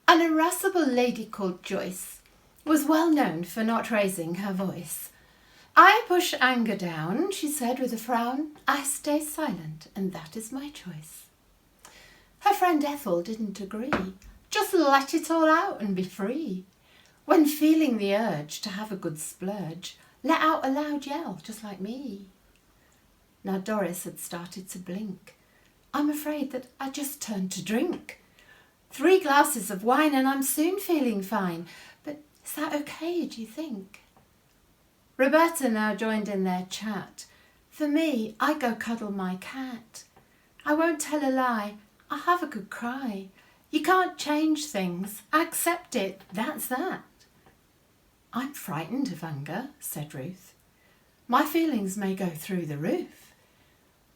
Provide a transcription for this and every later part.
An irascible lady called Joyce was well known for not raising her voice. "I push anger down," she said with a frown. "I stay silent, and that is my choice." Her friend Ethel didn't agree. "Just let it all out and be free. When feeling the urge to have a good splurge, let out a loud yell, just like me." Now Doris had started to blink. "I'm afraid that I just turned to drink. 3 glasses of wine and I'm soon feeling fine. But is that okay, do you think?" Roberta now joined in their chat. "For me, I go cuddle my cat. I won't tell a lie, I'll have a good cry. You can't change things, accept it, that's that." "I'm frightened of anger," said Ruth. "My feelings may go through the roof.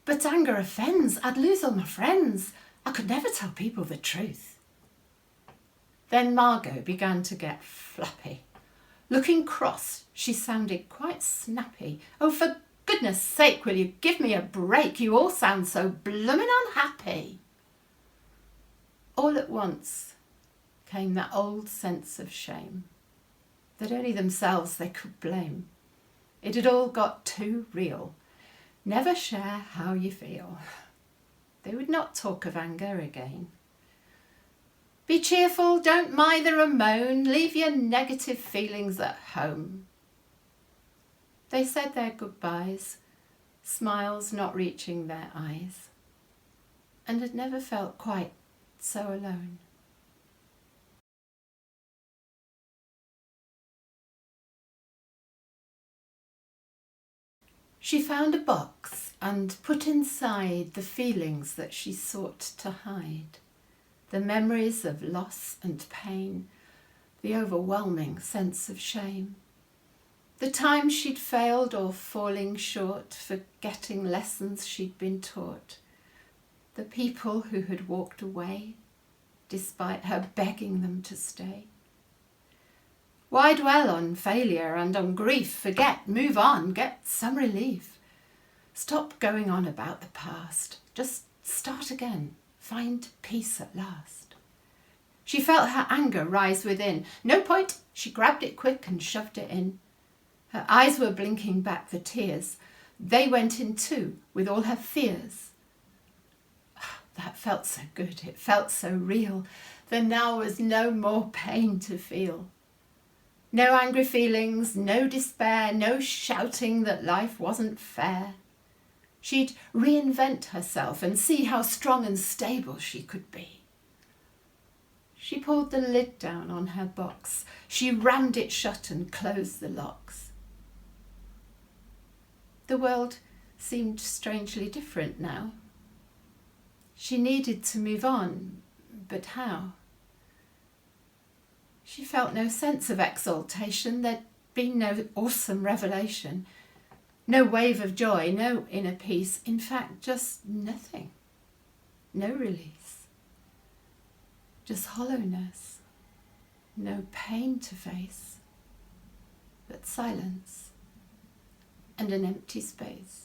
But anger offends, I'd lose all my friends. I could never tell people the truth." Then Margot began to get flappy. Looking cross, she sounded quite snappy. "Oh, for goodness sake, will you give me a break? You all sound so bloomin' unhappy." All at once came that old sense of shame, that only themselves they could blame. It had all got too real. Never share how you feel. They would not talk of anger again. "Be cheerful, don't mither a moan, leave your negative feelings at home." They said their goodbyes, smiles not reaching their eyes, and had never felt quite so alone. She found a box and put inside the feelings that she sought to hide. The memories of loss and pain, the overwhelming sense of shame. The times she'd failed or falling short, forgetting lessons she'd been taught. The people who had walked away, despite her begging them to stay. Why dwell on failure and on grief? Forget, move on, get some relief. Stop going on about the past. Just start again. Find peace at last. She felt her anger rise within. No point, she grabbed it quick and shoved it in. Her eyes were blinking back the tears. They went in too, with all her fears. That felt so good, it felt so real. There now was no more pain to feel. No angry feelings, no despair, no shouting that life wasn't fair. She'd reinvent herself and see how strong and stable she could be. She pulled the lid down on her box. She rammed it shut and closed the locks. The world seemed strangely different now. She needed to move on, but how? She felt no sense of exaltation. There'd been no awesome revelation. No wave of joy, no inner peace. In fact, just nothing. No release. Just hollowness. No pain to face, but silence and an empty space.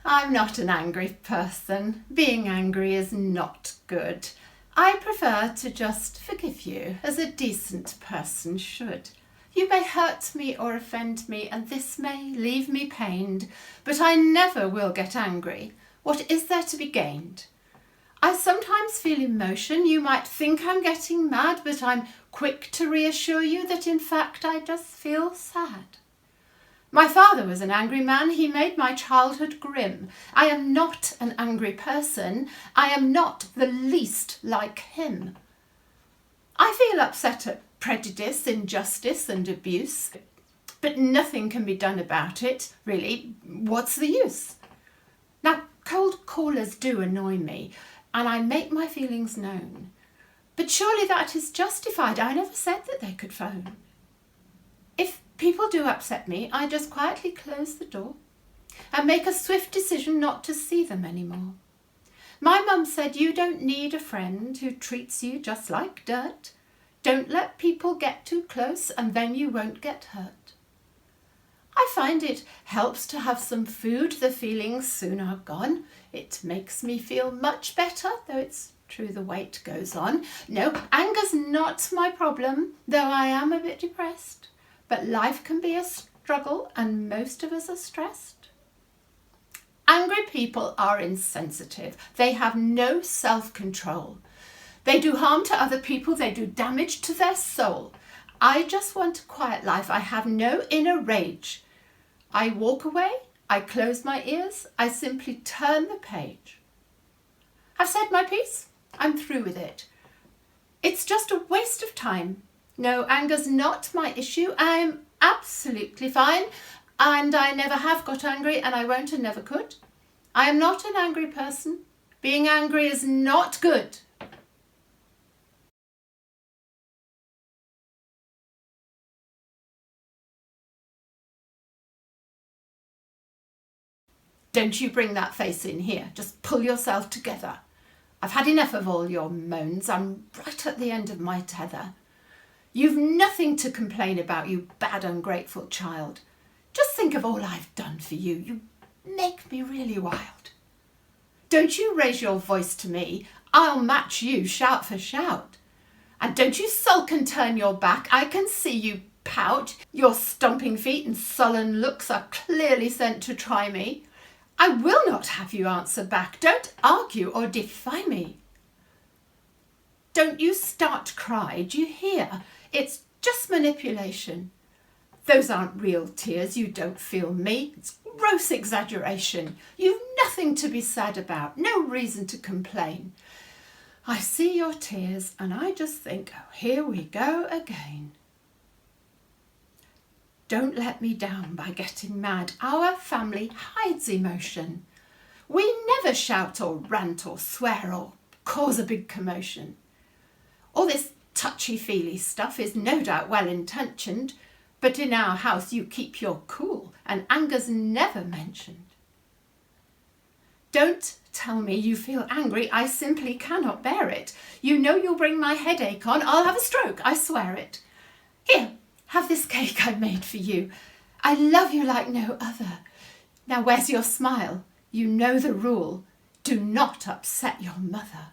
I'm not an angry person. Being angry is not good. I prefer to just forgive you, as a decent person should. You may hurt me or offend me, and this may leave me pained, but I never will get angry. What is there to be gained? I sometimes feel emotion. You might think I'm getting mad, but I'm quick to reassure you that in fact I just feel sad. My father was an angry man. He made my childhood grim. I am not an angry person. I am not the least like him. I feel upset at prejudice, injustice and abuse, but nothing can be done about it. Really, what's the use? Now, cold callers do annoy me, and I make my feelings known. But surely that is justified. I never said that they could phone. If people do upset me, I just quietly close the door and make a swift decision not to see them anymore. My mum said you don't need a friend who treats you just like dirt. Don't let people get too close and then you won't get hurt. I find it helps to have some food. The feelings soon are gone. It makes me feel much better, though it's true the weight goes on. No, anger's not my problem, though I am a bit depressed. But life can be a struggle, and most of us are stressed. Angry people are insensitive. They have no self-control. They do harm to other people. They do damage to their soul. I just want a quiet life. I have no inner rage. I walk away. I close my ears. I simply turn the page. I've said my piece. I'm through with it. It's just a waste of time. No, anger's not my issue. I'm absolutely fine, and I never have got angry, and I won't and never could. I am not an angry person. Being angry is not good. Don't you bring that face in here. Just pull yourself together. I've had enough of all your moans. I'm right at the end of my tether. You've nothing to complain about, you bad, ungrateful child. Just think of all I've done for you. You make me really wild. Don't you raise your voice to me. I'll match you shout for shout. And don't you sulk and turn your back. I can see you pout. Your stomping feet and sullen looks are clearly sent to try me. I will not have you answer back. Don't argue or defy me. Don't you start to cry. Do you hear? It's just manipulation. Those aren't real tears. You don't feel me. It's gross exaggeration. You've nothing to be sad about. No reason to complain. I see your tears and I just think, oh, here we go again. Don't let me down by getting mad. Our family hides emotion. We never shout or rant or swear or cause a big commotion. All this touchy-feely stuff is no doubt well-intentioned, but in our house you keep your cool and anger's never mentioned. Don't tell me you feel angry. I simply cannot bear it. You know you'll bring my headache on. I'll have a stroke, I swear it. Here. Have this cake I made for you. I love you like no other. Now where's your smile? You know the rule. Do not upset your mother.